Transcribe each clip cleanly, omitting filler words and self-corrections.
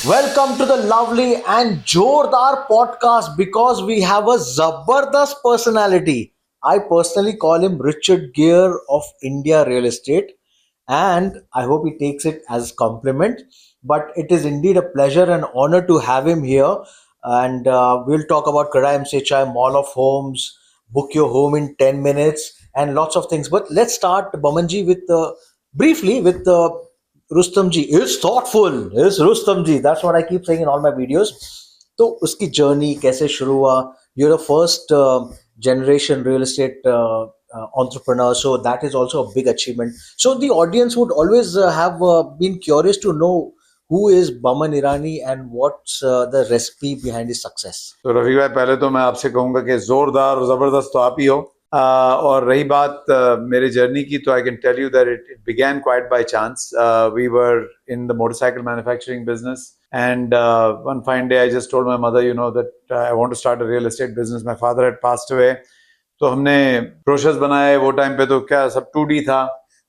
Welcome to the lovely and Jordar podcast because we have a Zabardast personality. I personally call him Richard Gere of India Real Estate, and I hope he takes it as compliment. But it is indeed a pleasure and honor to have him here, and we'll talk about Kada MCHI, Mall of Homes, book your home in 10 minutes, and lots of things. But let's start, Bamanji, with briefly with Rustam ji is thoughtful. Is Rustam ji? That's what I keep saying in all my videos. तो उसकी journey कैसे शुरू हुआ? You're a first generation real estate entrepreneur, so that is also a big achievement. So the audience would always have been curious to know who is Baman Irani and what's the recipe behind his success. तो रफीक भाई, पहले तो मैं आपसे कहूंगा कि जोरदार और जबरदस्त तो आप ही हो। और रही बात मेरे जर्नी की, तो I can tell you that it began quite by chance. We were in the motorcycle manufacturing business and one fine day I just told my mother, that I want to start a real estate business. My father had passed away. तो हमने brochures बनाए। वो time पे तो क्या सब 2D था,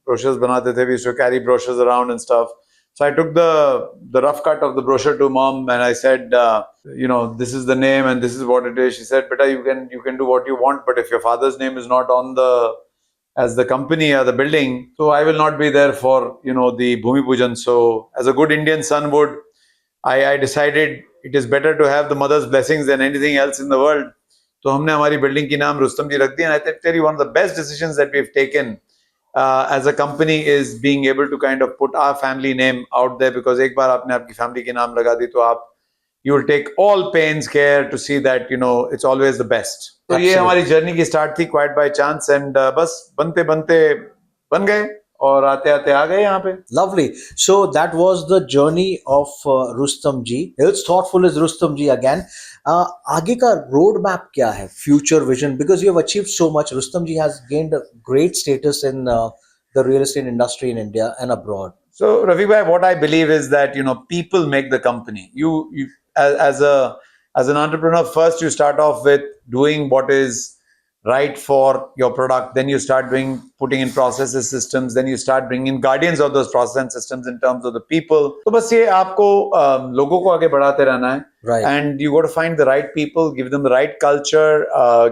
brochures बनाते थे, we used to carry brochures around and stuff. So I took the rough cut of the brochure to mom and I said, this is the name and this is what it is. She said, "Beta, you can do what you want, but if your father's name is not on as the company or the building, so I will not be there for the Bhumi Pujan." So as a good Indian son would, I decided it is better to have the mother's blessings than anything else in the world. तो हमने हमारी building की नाम रुस्तम जी रख दिया। And I tell you, one of the best decisions that we've taken as a company is being able to kind of put our family name out there, because एक बार आपने आपकी फैमिली की नाम लगा दी तो आप you will take all pains care to see that it's always the best. तो ये हमारी जर्नी की स्टार्ट थी quite by chance, and बस बनते बनते बन गए और आते आते आ गए यहाँ पे। Lovely. So that was the journey of Rustam ji. It's thoughtful is Rustam ji again. आगे का road map क्या है? Future vision, because you have achieved so much. Rustam ji has gained a great status in the real estate industry in India and abroad. So Rafiq bhai, what I believe is that people make the company. You as an entrepreneur, first you start off with doing what is right for your product, then you start putting in processes, systems, then you start bringing in guardians of those processes and systems in terms of the people. तो बस ये आपको लोगों को आगे बढ़ाते रहना है, Right. And you got to find the right people, give them the right culture,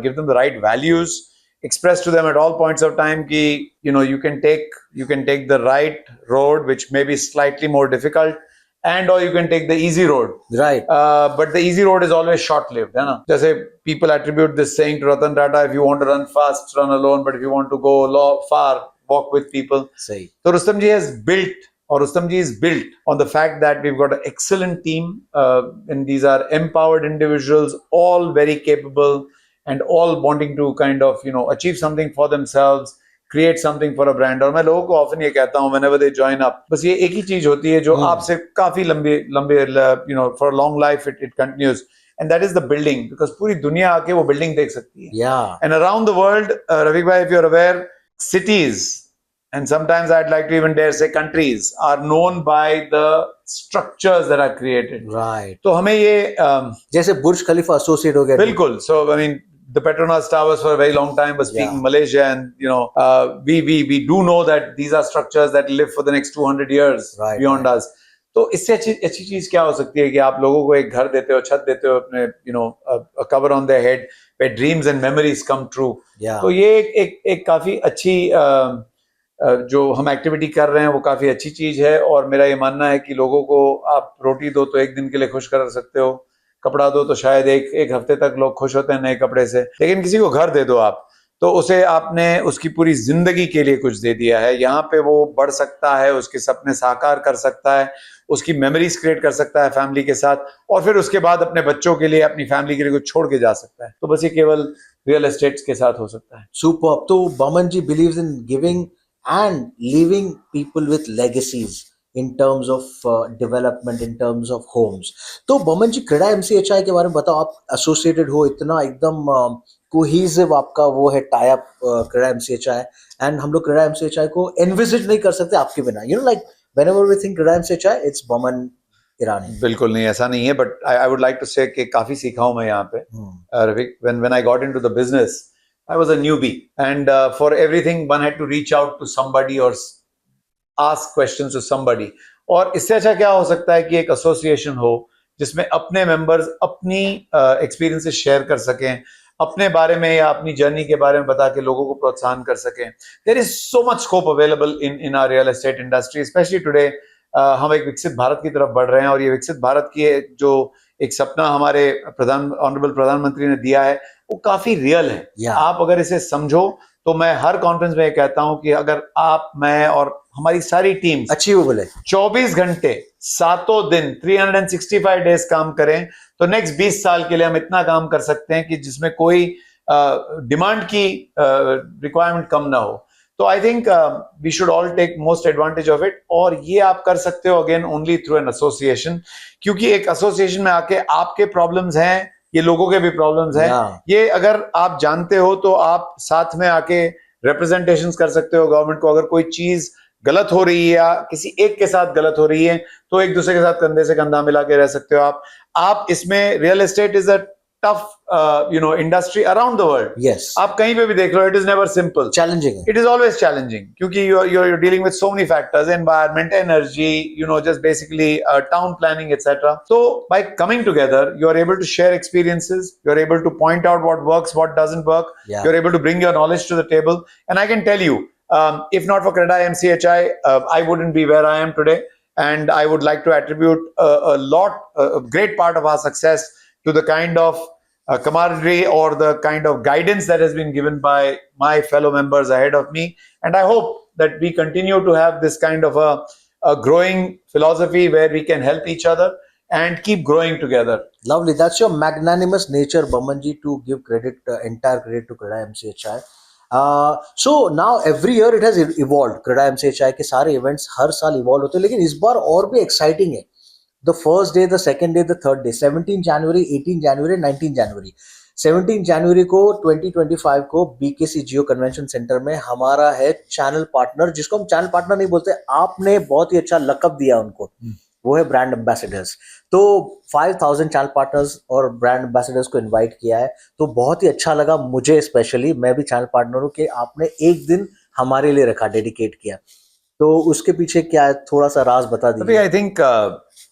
give them the right values, express to them at all points of time ki you can take the right road, which may be slightly more difficult, and or you can take the easy road. Right. But the easy road is always short-lived, है ना? जैसे people attribute this saying to Ratan Tata: if you want to run fast, run alone, but if you want to go far, walk with people. Say. So Rustam ji has built, or Rustam ji is built on the fact that we've got an excellent team, and these are empowered individuals, all very capable and all wanting to kind of achieve something for themselves, create something for a brand. और मैं लोगों को often ये कहता हूँ, whenever they join up, बस ये एक ही चीज होती है जो आपसे काफी लंबे for a long life it continues, and that is the building, because पूरी दुनिया आके वो building देख सकती है. Yeah. And around the world, Rafiq bhai, if you're aware, cities, and sometimes I'd like to even dare say countries, are known by the structures that are created. Right. तो हमें ये जैसे बुर्ज खलीफा associate हो गया. बिल्कुल. So I mean, the Petronas Towers for a very long time was peak in Malaysia, and we do know that these are structures that live for the next 200 years beyond us. तो इससे अच्छी चीज क्या हो सकती है कि आप लोगों को एक घर देते हो, छत देते हो, अपने a cover on their head where dreams and memories come true. तो ये एक काफी अच्छी जो हम एक्टिविटी कर रहे हैं वो काफी अच्छी चीज है, और मेरा ये मानना है कि लोगों को आप रोटी दो तो एक दिन के लिए खुश कर सकते हो, कपड़ा दो तो शायद एक हफ्ते तक लोग खुश होते हैं नए कपड़े से, लेकिन किसी को घर दे दो आप तो उसे आपने उसकी पूरी जिंदगी के लिए कुछ दे दिया है। यहाँ पे वो बढ़ सकता है, उसके सपने साकार कर सकता है, उसकी मेमोरीज क्रिएट कर सकता है फैमिली के साथ, और फिर उसके बाद अपने बच्चों के लिए, अपनी फैमिली के लिए कुछ छोड़ के जा सकता है। तो बस ये केवल रियल एस्टेट के साथ हो सकता है। Superb. तो Baman ji believes in giving and leaving people with legacies in terms of development, in terms of homes. तो बमन जी, क्रेडा एमसीएचआई के बारे में बताओ। आप एसोसिएटेड हो, इतना एकदम कोहेसिव आपका वो है टाई अप क्रेडा एमसीएचआई, एंड हम लोग क्रेडा एमसीएचआई को एनविजिट नहीं कर सकते आपके बिना. Like whenever we think CREDAI MCHI, it's Boman Irani. बिल्कुल नहीं, ऐसा नहीं है, but I would like to say कि काफी सीखा हूं मैं यहाँ पे. Rafiq, when I got into the business, I was a newbie, and for everything one had to reach out to somebody or ask questions to somebody. और इससे अच्छा क्या हो सकता है कि एक एसोसिएशन हो जिसमें अपने मेंबर्स अपनी एक्सपीरियंसेस शेयर कर सकें, अपने बारे में या अपनी जर्नी के बारे में बता के लोगों को प्रोत्साहन कर सकें. There is so much scope available in our real estate industry, specially today. हम एक विकसित भारत की तरफ बढ़ रहे हैं और ये विकसित भारत की जो एक सपना हमारे ऑनरेबल प्रधानमंत्री ने दिया है वो काफी रियल है. आप अगर इसे समझो तो मैं हर कॉन्फ्रेंस में ये कहता हूं कि अगर आप, मैं और हमारी सारी टीम अचीवेबल है, 24 घंटे 7 दिन 365 डेज काम करें तो नेक्स्ट 20 साल के लिए हम इतना काम कर सकते हैं कि जिसमें कोई डिमांड की रिक्वायरमेंट कम ना हो. तो I think we should all take most advantage of it. और ये आप कर सकते हो again only through an association, क्योंकि एक एसोसिएशन में आके आपके प्रॉब्लम्स हैं, ये लोगों के भी प्रॉब्लम्स हैं. ये अगर आप जानते हो तो आप साथ में आके रिप्रेजेंटेशंस कर सकते हो गवर्नमेंट को. अगर कोई चीज गलत हो रही है या किसी एक के साथ गलत हो रही है तो एक दूसरे के साथ कंधे से कंधा मिला के रह सकते हो आप इसमें. Real estate is a tough industry around the world. Yes, आप कहीं पे भी देख लो, it is never simple, challenging है. इट इज ऑलवेज चैलेंजिंग क्योंकि you're dealing with so many factors, environment, energy, just basically town planning, etc. So by coming together, you are able to share experiences, you're able to point out what works, what doesn't work. You're able to bring your knowledge to the table. And I can tell you, if not for CREDAI MCHI, I wouldn't be where I am today. And I would like to attribute a great part of our success to the kind of camaraderie or the kind of guidance that has been given by my fellow members ahead of me. And I hope that we continue to have this kind of a growing philosophy where we can help each other and keep growing together. Lovely. That's your magnanimous nature, Bamanji, to give credit, entire credit to CREDAI MCHI. So now every year it has evolved. CREDAI MCHI के सारे events हर साल evolve होते हैं, लेकिन इस बार और भी exciting है. The first day, the second day, the third day, 17 January, 18 January, 19 January. 17 जनवरी को 2025 को BKC जियो कन्वेंशन सेंटर में हमारा है चैनल पार्टनर, जिसको हम चैनल पार्टनर नहीं बोलते, आपने बहुत ही अच्छा लकब दिया उनको, वो है ब्रांड एम्बेसडर्स. तो 5000 चैनल पार्टनर्स और ब्रांड एम्बेसडर्स को इनवाइट किया है. तो बहुत ही अच्छा लगा मुझे, स्पेशली मैं भी चैनल पार्टनर हूँ, कि आपने एक दिन हमारे लिए रखा, डेडिकेट किया. तो उसके पीछे क्या है, थोड़ा सा राज बता दीजिए. I think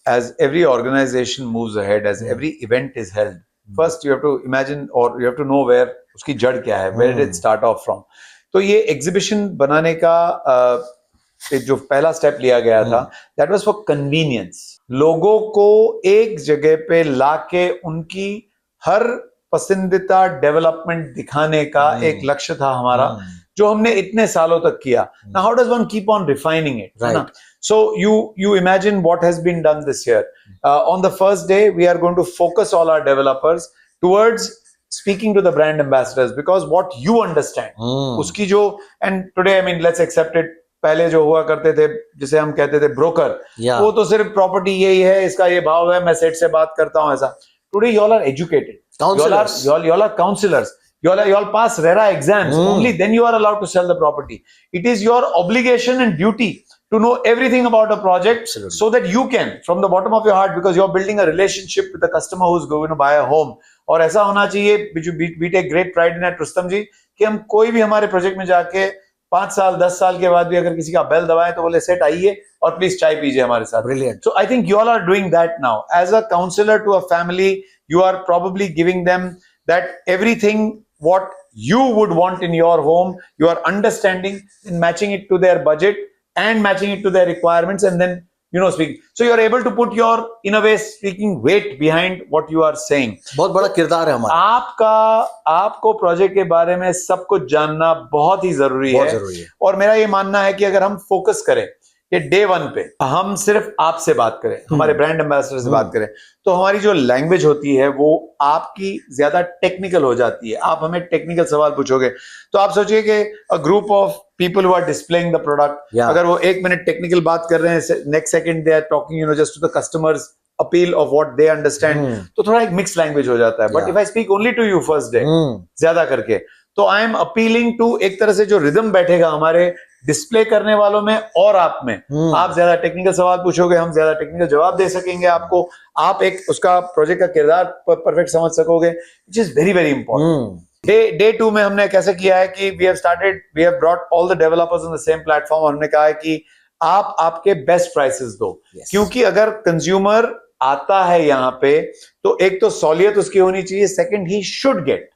as every organization moves ahead, as every event is held, first you have to imagine or you have to know where उसकी जड़ क्या है, where did it start off from. तो ये एग्जीबिशन बनाने का जो पहला स्टेप लिया गया था, that was for convenience. लोगों को एक जगह पे लाके उनकी हर पसंदीदा डेवलपमेंट दिखाने का एक लक्ष्य था हमारा, जो हमने इतने सालों तक किया. Now how does one keep on refining it? Right. So you imagine what has been done this year. On the first day, we are going to focus all our developers towards speaking to the brand ambassadors, because what you understand, उसकी जो, and today I mean let's accept it, पहले जो हुआ करते थे जिसे हम कहते थे ब्रोकर, वो तो सिर्फ प्रॉपर्टी यही है, इसका ये भाव है, मैं सेट से बात करता हूँ, ऐसा. Today you all are educated, you all are counselors, you all pass RERA exams, only then you are allowed to sell the property. It is your obligation and duty to know everything about a project. Absolutely. So that you can, from the bottom of your heart, because you're building a relationship with the customer who's going to buy a home. और ऐसा होना चाहिए, we take great pride in it, Rustam जी, कि हम कोई भी हमारे project में जाके 5 साल 10 साल के बाद भी अगर किसी का बेल दबाएं तो बोले सेट आइए और प्लीज चाय पीजिए हमारे साथ. Brilliant. So I think you all are doing that now. As a counselor to a family, you are probably giving them that everything what you would want in your home, you are understanding and matching it to their budget and matching it to their requirements, and then speaking. So you are able to put your, in a way speaking, weight behind what you are saying. बहुत बड़ा किरदार है हमारा. आपको project के बारे में सब कुछ जानना बहुत ही जरूरी है. और मेरा ये मानना है कि अगर हम फोकस करें कि डे 1 पे हम सिर्फ आपसे बात करें, हमारे ब्रांड एम्बेसडर से बात करें, तो हमारी जो लैंग्वेज होती है वो आपकी ज्यादा टेक्निकल हो जाती है. आप हमें टेक्निकल सवाल पूछोगे तो आप सोचिए कि a group of people who are displaying the product, अगर वो 1 मिनट टेक्निकल बात कर रहे हैं, next second they are talking just to the customers appeal of what they understand, तो थोड़ा एक मिक्स लैंग्वेज हो जाता है. But if I speak only to you first day ज्यादा करके, तो आई एम अपीलिंग टू, एक तरह से जो रिदम बैठेगा हमारे डिस्प्ले करने वालों में और आप में, आप ज्यादा टेक्निकल सवाल पूछोगे, हम ज्यादा टेक्निकल जवाब दे सकेंगे आपको, आप एक उसका प्रोजेक्ट का किरदार परफेक्ट समझ सकोगे, which is very very important. Day 2 में हमने कैसे किया है कि we have brought all the developers on the same platform. हमने कहा है कि आप आपके बेस्ट प्राइसेस दो। Yes. क्योंकि अगर कंज्यूमर आता है यहाँ पे तो एक तो सहूलियत उसकी होनी चाहिए, second he should get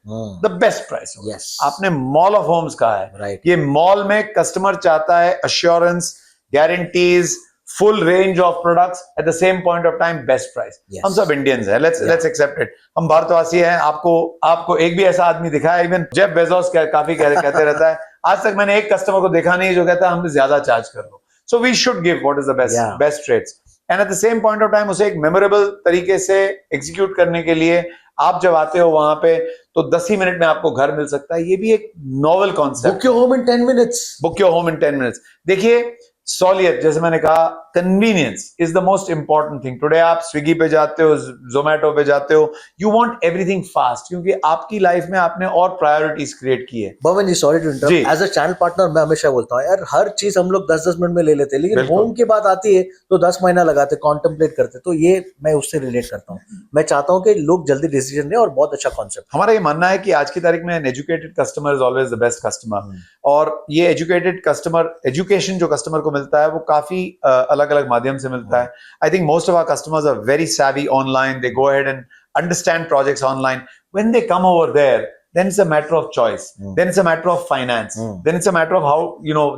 the best price. Yes. आपने मॉल ऑफ होम्स कहा है, Right. ये मॉल में कस्टमर चाहता है assurance, guarantees, full range of products at the same point of time, best price. Yes. हम सब इंडियंस हैं, लेट्स एक्सेप्ट इट, हम भारतवासी हैं। आपको एक भी ऐसा आदमी दिखा है, इवन जेफ बेजोस काफी कहते रहता है, आज तक मैंने एक कस्टमर को देखा नहीं जो कहता है हमसे ज्यादा चार्ज कर लो। So we should give what is the Yeah. Best rates, and at the same point of time उसे एक मेमोरेबल तरीके से एग्जीक्यूट करने के लिए आप जब आते हो वहां पे तो 10 ही मिनट में आपको घर मिल सकता है। ये भी एक novel concept. Book your home in 10 minutes. Book your home in 10 minutes. देखिए सहूलियत, जैसे मैंने कहा, convenience is the most important thing. Today आप स्विगी पे जाते हो, जोमेटो पे जाते हो, यू वांट एवरीथिंग फास्ट, क्योंकि आपकी लाइफ में आपने और प्रायोरिटीज क्रिएट की है। Boman ji, sorry to ji. Interrupt, as a channel partner मैं हमेशा बोलता हूँ यार, हर चीज हम लोग 10-10 मिनट में ले लेते हैं, लेकिन बिल्कुल। होम की बात आती है तो 10 महीना लगाते, कॉन्टेम्पलेट करते। तो ये मैं उससे रिलेट करता हूँ। मैं चाहता हूँ कि लोग जल्दी डिसीजन लें, और बहुत अच्छा कॉन्सेप्ट। हमारा ये मानना है कि आज की तारीख में an educated customer is always the best customer. और ये एजुकेटेड कस्टमर, एजुकेशन जो कस्टमर को मिलता है वो काफी अलग अलग माध्यम से मिलता है। I think most of our customers are very savvy online, they go ahead and understand projects online. When they come over there, then it's a matter of choice, then it's a matter of finance, then it's a matter of how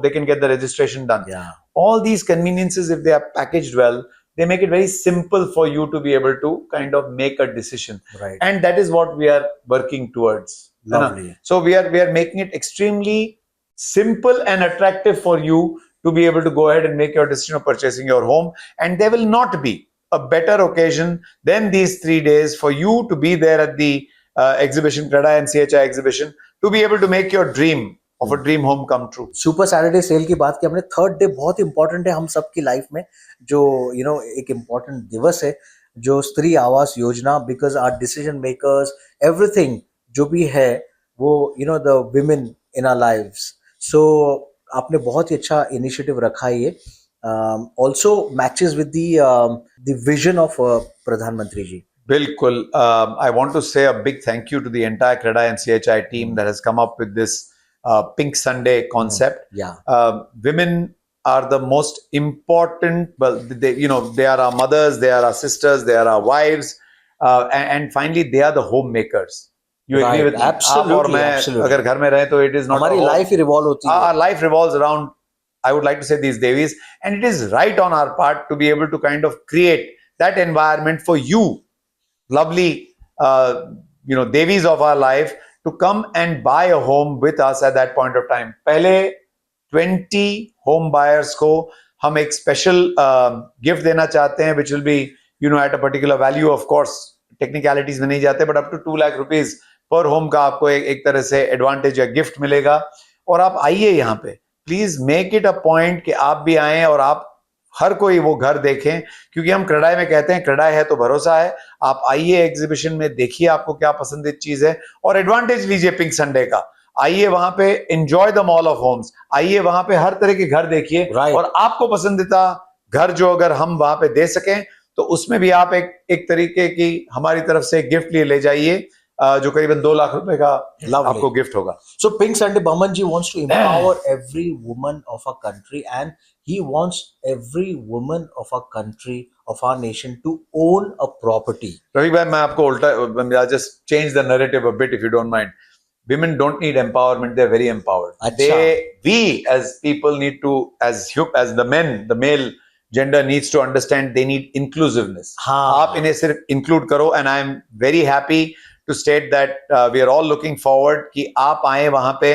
they can get the registration done. Yeah. All these conveniences, if they are packaged well, they make it very simple for you to be able to kind of make a decision. Right. And that is what we are working towards. Lovely. So we are making it extremely simple and attractive for you to be able to go ahead and make your decision of purchasing your home. And there will not be a better occasion than these 3 days for you to be there at the exhibition, CREDA and CHI exhibition, to be able to make your dream of a dream home come true. Super Saturday sale की बात की हमने, third day बहुत important है हम सबकी life में, जो एक इंपॉर्टेंट दिवस है, जो स्त्री आवास योजना, because our decision makers, everything जो भी है वो the women in our lives. So आपने बहुत ही अच्छा इनिशिएटिव रखा है। ये also matches with the vision of प्रधानमंत्री ji. Bilkul. I want to say a big thank you to the entire CREDA and CHI team that has come up with this Pink Sunday concept. Yeah. Women are the most important. Well, they are our mothers, they are our sisters, they are our wives, and finally, they are the homemakers. You agree Right. with me? Absolutely, आप और मैं absolutely. अगर घर में रहे तो it is not हमारी a home. Life he revolve होती है। Our life revolves around, I would like to say, these Devis, and it is right on our part to be able to kind of create that environment for you, lovely, Devis of our life, to come and buy a home with us at that point of time. पहले 20 home buyers को हम एक special gift देना चाहते हैं, which will be, at a particular value, of course, technicalities में नहीं जाते, but up to 2 lakh rupees पर होम का आपको एक तरह से एडवांटेज या गिफ्ट मिलेगा। और आप आइए यहाँ पे, please make it a point कि आप भी आए और आप हर कोई वो घर देखें, क्योंकि हम क्रेडाई में कहते हैं क्रेडाई है तो भरोसा है। आप आइए एग्जीबिशन में, देखिए आपको क्या पसंदीदा चीज है और एडवांटेज लीजिए पिंक संडे का। आइए वहां पे, enjoy the mall of homes, आइए वहां पे हर तरह के घर देखिए। Right. और आपको पसंदीदा घर जो अगर हम वहां पे दे सकें तो उसमें भी आप एक तरीके की हमारी तरफ से गिफ्ट लिए ले जाइए, जो करीबन 2 लाख रुपए का आपको गिफ्ट होगा। So Pink Sunday, Baman ji wants to empower every woman of our country, and he wants every woman of our country, of our nation, to own a property. Ravi भाई, मैं आपको उल्टा, just change the narrative a bit if you don't mind. Women don't need empowerment; they're very empowered. अच्छा. We as people need to, as the men, the male gender needs to understand they need inclusiveness. हाँ. आप इन्हें सिर्फ include करो, and I am very happy to state that we are all looking forward कि आप आए वहां पे।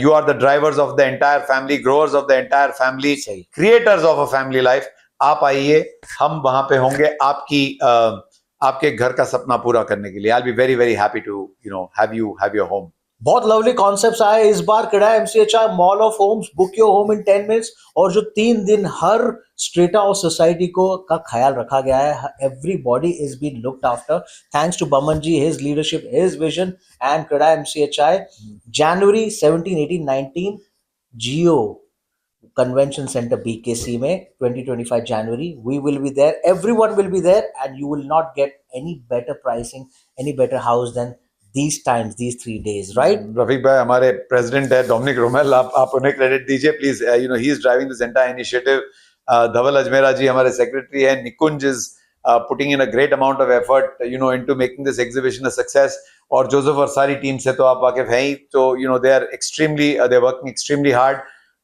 You are the drivers of the entire family, growers of the entire family, creators of a family life. आप आइए, हम वहां पे होंगे आपके घर का सपना पूरा करने के लिए। I'll be very very happy to have your home. बहुत लवली कॉन्सेप्ट्स आए इस बार CREDAI MCHI mall of homes, book your home in 10 minutes, और जो 3 दिन हर स्ट्रेटा और सोसाइटी को का ख्याल रखा गया है। Everybody is been looked after thanks to Boman ji, his leadership, his vision, and CREDAI MCHI. January 17, 18, 19 Jio convention centre BKC में, 2025 January, we will be there, everyone will be there, and you will not get any better pricing, any better house than these times, these 3 days, right? Rafiq भाई हमारे president है Dominic Rommel, आप उन्हें credit दीजिए please. You know he is driving this entire initiative. Dhaval Ajmera ji हमारे secretary है. Nikunj is putting in a great amount of effort, you know, into making this exhibition a success. और Joseph और सारी team से तो आप वाकिफ हैं ही. तो you know they are extremely they're working extremely hard.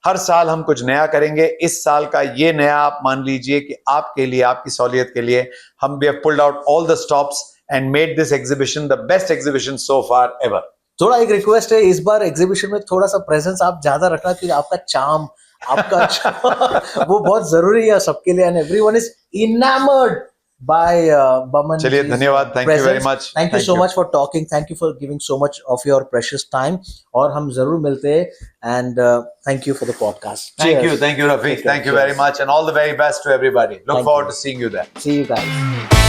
हर साल हम कुछ नया करेंगे. इस साल का ये नया आप मान लीजिए कि आपके लिए, आपकी सहूलियत के लिए हम we have pulled out all the stops and made this exhibition the best exhibition so far ever. थोड़ा एक रिक्वेस्ट है, इस बार एग्जीबिशन में थोड़ा सा प्रेजेंस आप ज्यादा रखना, क्योंकि आपका चार्म, आपका वो बहुत जरूरी है सबके लिए, and everyone is enamoured by Baman. चलिए धन्यवाद. Thank you very much. Thank you so much for talking. Thank you for giving so much of your precious time. और हम जरूर मिलते हैं, and thank you for the podcast. Thank Cheers. you, Rafiq. Thank you very much, and all the very best to everybody. Look forward to seeing you there. See you guys.